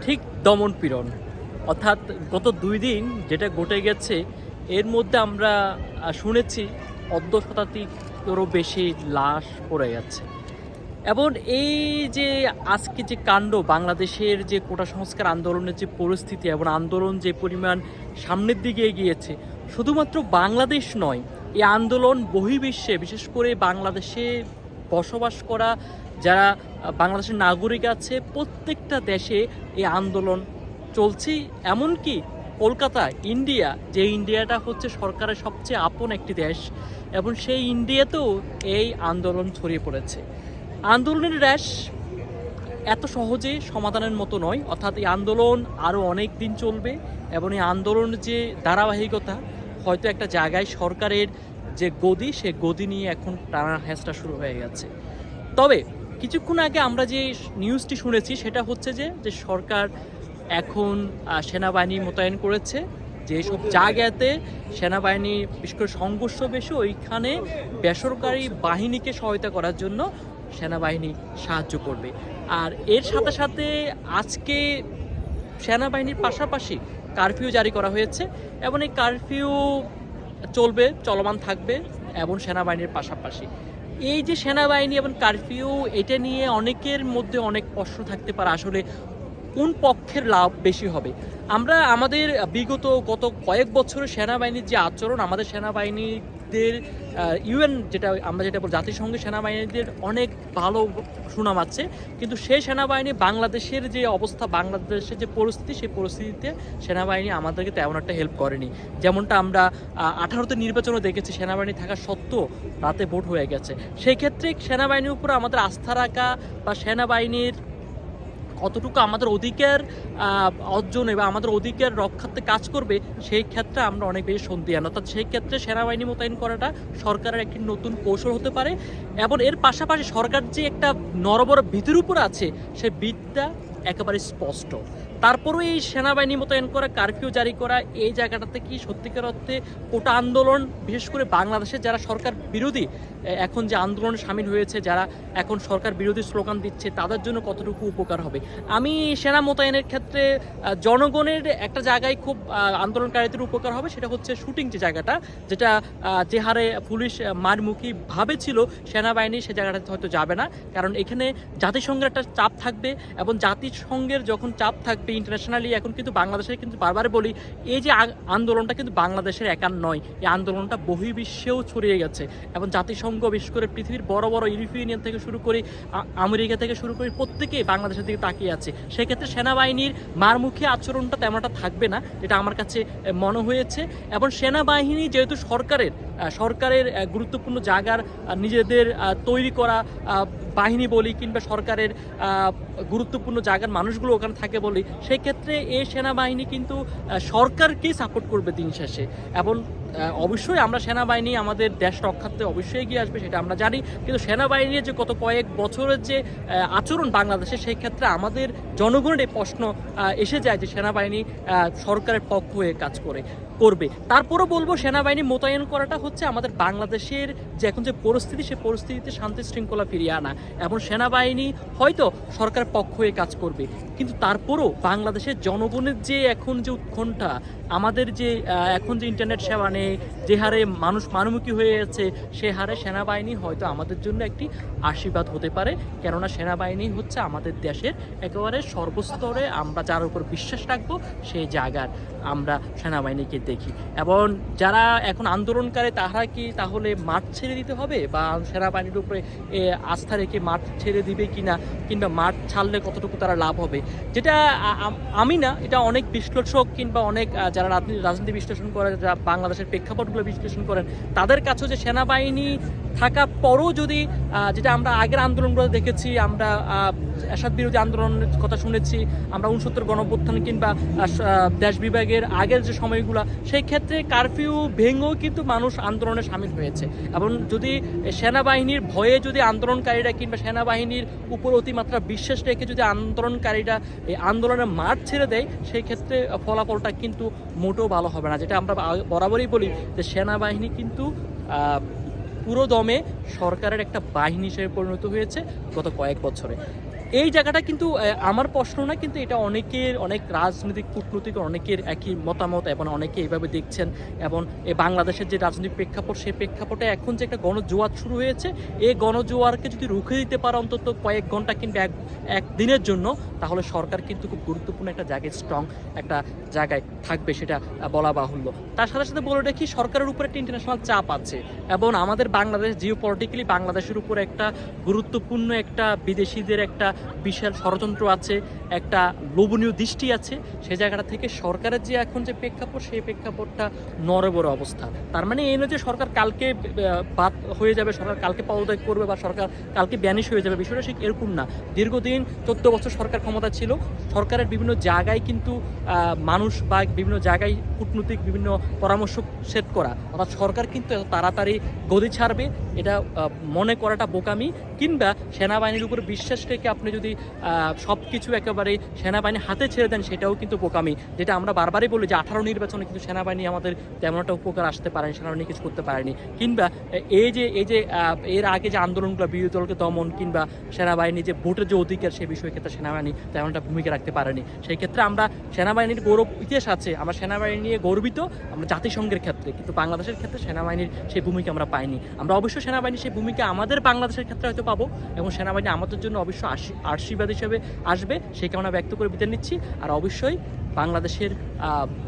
ঠিক দমন-পীড়ন। অর্থাৎ গত ২ দিন যেটা ঘটে গেছে, এর মধ্যে আমরা শুনেছি অর্ধশতাধিকেরও বেশি লাশ পড়ে গেছে। এবং এই যে আজকে যে কাণ্ড, বাংলাদেশের যে কোটা সংস্কার আন্দোলনের যে পরিস্থিতি এবং আন্দোলন যে পরিমাণ সামনের দিকে এগিয়েছে, শুধুমাত্র বাংলাদেশ নয়, এই আন্দোলন বহির্বিশ্বে, বিশেষ করে বাংলাদেশে বসবাস করা যারা বাংলাদেশের নাগরিক আছে, প্রত্যেকটা দেশে এই আন্দোলন চলছে। এমনকি কলকাতা, ইন্ডিয়া, যে ইন্ডিয়াটা হচ্ছে সরকারের সবচেয়ে আপন একটি দেশ, এবং সেই ইন্ডিয়াতেও এই আন্দোলন ছড়িয়ে পড়েছে। আন্দোলনের র্যাশ এত সহজে সমাধানের মতো নয়, অর্থাৎ এই আন্দোলন আরও অনেক দিন চলবে এবং এই আন্দোলনের যে ধারাবাহিকতা, হয়তো একটা জায়গায় সরকারের যে গদি, সে গদি নিয়ে এখন টানা হেঁচড়া শুরু হয়ে গেছে। তবে কিছুক্ষণ আগে আমরা যে নিউজটি শুনেছি সেটা হচ্ছে যে সরকার এখন সেনাবাহিনী মোতায়েন করেছে, যেসব জায়গাতে সেনাবাহিনী বিশেষ করে সংঘর্ষ বেশি, ওইখানে বেসরকারি বাহিনীকে সহায়তা করার জন্য সেনাবাহিনী সাহায্য করবে। আর এর সাথে সাথে আজকে সেনাবাহিনীর পাশাপাশি কারফিউ জারি করা হয়েছে এবং এই কারফিউ চলমান থাকবে এবং সেনাবাহিনীর পাশাপাশি। এই যে সেনাবাহিনী এবং কারফিউ, এটা নিয়ে অনেকের মধ্যে অনেক প্রশ্ন থাকতে পারে, আসলে কোন পক্ষের লাভ বেশি হবে। আমরা আমাদের গত কয়েক বছরের সেনাবাহিনীর যে আচরণ, আমাদের সেনাবাহিনীদের ইউএন আমরা যেটা বলি জাতিসংঘের সেনাবাহিনীদের অনেক ভালো সুনাম আছে, কিন্তু সেই সেনাবাহিনী বাংলাদেশের যে অবস্থা, বাংলাদেশের যে পরিস্থিতি, সেই পরিস্থিতিতে সেনাবাহিনী আমাদেরকে তেমন একটা হেল্প করেনি। যেমনটা আমরা 18তে নির্বাচনে দেখেছি, সেনাবাহিনী থাকা সত্ত্বেও রাতে ভোট হয়ে গেছে। সেই ক্ষেত্রে সেনাবাহিনীর উপর আমাদের আস্থা রাখা বা সেনাবাহিনীর কতটুকু আমাদের অধিকার অর্জনে বা আমাদের অধিকার রক্ষার্থে কাজ করবে, সেই ক্ষেত্রে আমরা অনেক বেশি সন্দিহান। অর্থাৎ সেই ক্ষেত্রে সেনাবাহিনী মোতায়েন করাটা সরকারের একটি নতুন কৌশল হতে পারে। এবং এর পাশাপাশি সরকার যে একটা নরবর ভীতির উপর আছে, সেই ভীতটা একেবারে স্পষ্ট। তারপরেও এই সেনাবাহিনী মোতায়েন করা, কারফিউ জারি করা, এই জায়গাটাতে কি সত্যিকার অর্থে কোটা আন্দোলন, বিশেষ করে বাংলাদেশে যারা সরকার বিরোধী এখন যে আন্দোলনে সামিল হয়েছে, যারা এখন সরকার বিরোধী স্লোগান দিচ্ছে, তাদের জন্য কতটুকু উপকার হবে? আমি সেনা মোতায়েনের ক্ষেত্রে জনগণের একটা জায়গায় খুব আন্দোলনকারীদের উপকার হবে, সেটা হচ্ছে শুটিং যে জায়গাটা, যেটা যে হারে পুলিশ মারমুখী ভাবে ছিল, সেনাবাহিনী সে জায়গাটাতে হয়তো যাবে না। কারণ এখানে জাতিসংঘের একটা চাপ থাকবে, এবং জাতিসংঘের যখন চাপ থাকবে ইন্টারন্যাশনালি, এখন কিন্তু বাংলাদেশের কিন্তু বারবার বলি, এই যে আন্দোলনটা কিন্তু বাংলাদেশের একার নয়, এই আন্দোলনটা বহির্বিশ্বেও ছড়িয়ে গেছে। এবং জাতিসংঘ, বিশেষ করে পৃথিবীর বড় বড় ইউরোপীয় ইউনিয়ন থেকে শুরু করে আমেরিকা থেকে শুরু করে প্রত্যেকেই বাংলাদেশের দিকে তাকিয়ে আছে। সেক্ষেত্রে সেনাবাহিনীর মারমুখী আচরণটা তেমনটা থাকবে না, এটা আমার কাছে মনে হয়েছে। এবং সেনাবাহিনী যেহেতু সরকারের গুরুত্বপূর্ণ জায়গার নিজেদের তৈরি করা বাহিনী বলি, কিংবা সরকারের গুরুত্বপূর্ণ জায়গার মানুষগুলো ওখানে থাকে বলি, সেই ক্ষেত্রে এই সেনাবাহিনী কিন্তু সরকারকেই সাপোর্ট করবে দিন শেষে। এবং অবশ্যই আমরা সেনাবাহিনী আমাদের দেশ রক্ষার্থে অবশ্যই এগিয়ে আসবে, সেটা আমরা জানি। কিন্তু সেনাবাহিনীর যে গত কয়েক বছরের যে আচরণ বাংলাদেশে, সেই ক্ষেত্রে আমাদের জনগণের এই প্রশ্ন এসে যায় যে সেনাবাহিনী সরকারের পক্ষ হয়ে কাজ করবে। তারপরও বলবো, সেনাবাহিনী মোতায়েন করাটা হচ্ছে আমাদের বাংলাদেশের যে এখন যে পরিস্থিতি, সেই পরিস্থিতিতে শান্তি শৃঙ্খলা ফিরিয়ে আনা। এবং সেনাবাহিনী হয়তো সরকারের পক্ষ হয়ে কাজ করবে, কিন্তু তারপরও বাংলাদেশের জনগণের যে এখন যে উৎকণ্ঠা, আমাদের যে এখন যে ইন্টারনেট সেবা নেই, যে হারে মানুষ মানমুখী হয়ে যাচ্ছে, সে হারে সেনাবাহিনী হয়তো আমাদের জন্য একটি আশীর্বাদ হতে পারে। কেননা সেনাবাহিনী হচ্ছে আমাদের দেশের একেবারে সর্বস্তরে আমরা যার উপর বিশ্বাস রাখবো, সেই জায়গার আমরা সেনাবাহিনীকে দেখি। এবং যারা এখন আন্দোলনকারী, তারা কি তাহলে মাঠ ছেড়ে দিতে হবে, বা সেনাবাহিনীর উপরে আস্থা রেখে মাঠ ছেড়ে দিবে কিনা, কিংবা মাঠ ছাড়লে কতটুকু তারা লাভ হবে? যেটা আমি না, এটা অনেক বিশ্লেষক কিংবা অনেক যারা রাজনীতি বিশ্লেষণ করে, যারা বাংলাদেশের প্রেক্ষাপটগুলো বিশ্লেষণ করেন, তাদের কাছেও যে সেনাবাহিনী থাকার পরও যদি, যেটা আমরা আগের আন্দোলনগুলো দেখেছি, আমরা এরশাদ বিরোধী আন্দোলনের কথা শুনেছি, আমরা 69 গণঅভ্যুত্থান কিংবা দেশ বিভাগের আগের যে সময়গুলো, সেই ক্ষেত্রে কারফিউ ভেঙেও কিন্তু মানুষ আন্দোলনে সামিল হয়েছে। এবং যদি সেনাবাহিনীর ভয়ে যদি আন্দোলনকারীরা কিংবা সেনাবাহিনীর উপর অতিমাত্রা বিশ্বাস রেখে যদি আন্দোলনকারীরা এই আন্দোলনের মাঠ ছেড়ে দেয়, সেই ক্ষেত্রে ফলাফলটা কিন্তু মোটেও ভালো হবে না। যেটা আমরা বরাবরই বলি যে সেনাবাহিনী কিন্তু পুরো দমে সরকারের একটা বাহিনী হিসেবে পরিণত হয়েছে গত কয়েক বছরে। এই জায়গাটা কিন্তু আমার প্রশ্ন না, কিন্তু এটা অনেকের, অনেক রাজনৈতিক কূটনৈতিক অনেকের একই মতামত এবং অনেকে এইভাবে দেখছেন। এবং এই বাংলাদেশের যে রাজনৈতিক প্রেক্ষাপট, সেই প্রেক্ষাপটে এখন যে একটা গণজোয়ার শুরু হয়েছে, এই গণজোয়ারকে যদি রুখে দিতে পারে অন্তত কয়েক ঘন্টা কিংবা এক দিনের জন্য, তাহলে সরকার কিন্তু খুব গুরুত্বপূর্ণ একটা জায়গায়, স্ট্রং একটা জায়গায় থাকবে, সেটা বলা বাহুল্য। তার সাথে সাথে বলে রাখি, সরকারের উপরে একটা ইন্টারন্যাশনাল চাপ আছে এবং আমাদের বাংলাদেশ জিওপলিটিক্যালি বাংলাদেশের উপর একটা গুরুত্বপূর্ণ একটা বিদেশিদের একটা বিশাল ষড়যন্ত্র আছে, একটা লোভনীয় দৃষ্টি আছে। সেই জায়গাটা থেকে সরকারের যে এখন যে প্রেক্ষাপট, সেই প্রেক্ষাপটটা নড়বড়ে অবস্থা। তার মানে এই নয় যে সরকার কালকে বাদ হয়ে যাবে, সরকার কালকে পদত্যাগ করবে বা সরকার কালকে ব্যানিশ হয়ে যাবে, বিষয়টা ঠিক এরকম না। দীর্ঘদিন 14 বছর সরকার ক্ষমতা ছিল, সরকারের বিভিন্ন জায়গায় কিন্তু মানুষ বা বিভিন্ন জায়গায় কূটনৈতিক বিভিন্ন পরামর্শ সেট করা, অর্থাৎ সরকার কিন্তু এত তাড়াতাড়ি গদি ছাড়বে এটা মনে করাটা বোকামি। কিংবা সেনাবাহিনীর উপর বিশ্বাস রেখে আপনি যদি সব কিছু একেবারে সেনাবাহিনীর হাতে ছেড়ে দেন, সেটাও কিন্তু বোকামি। যেটা আমরা বারবারই বলি যে 18 নির্বাচনে কিন্তু সেনাবাহিনী আমাদের তেমন একটা উপকার আসতে পারেনি, সেনাবাহিনী কিছু করতে পারেনি। কিংবা এই যে এর আগে যে আন্দোলনগুলো, বিরোধী দলকে দমন কিংবা সেনাবাহিনী যে ভোটের যে অধিকার, সেই বিষয়ের ক্ষেত্রে সেনাবাহিনী তেমন একটা ভূমিকা রাখতে পারেনি। সেই ক্ষেত্রে আমরা সেনাবাহিনীর গৌরব ইতিহাস আছে, আমরা সেনাবাহিনী নিয়ে গর্বিত আমরা জাতিসংঘের ক্ষেত্রে, কিন্তু বাংলাদেশের ক্ষেত্রে সেনাবাহিনীর সেই ভূমিকা আমরা পাইনি। আমরা অবশ্যই সেনাবাহিনীর সেই ভূমিকা আমাদের বাংলাদেশের ক্ষেত্রে হয়তো পাবো, এবং সেনাবাহিনী আমাদের জন্য অবশ্যই আশীর্বাদ হিসেবে আসবে, সেই কামনা ব্যক্ত করে বিদায় নিচ্ছি। আর অবশ্যই বাংলাদেশের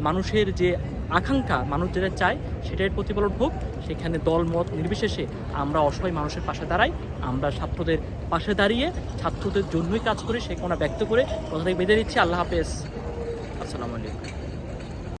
মানুষের যে আকাঙ্ক্ষা, মানুষ যেটা চায় সেটার প্রতিফলন হোক, সেখানে দল মত নির্বিশেষে আমরা অসহায় মানুষের পাশে দাঁড়াই, আমরা ছাত্রদের পাশে দাঁড়িয়ে ছাত্রদের জন্যই কাজ করি, সেই কামনা ব্যক্ত করে কথা থেকে বিদায় নিচ্ছি। আল্লাহ হাফেজ, আসসালামু আলাইকুম।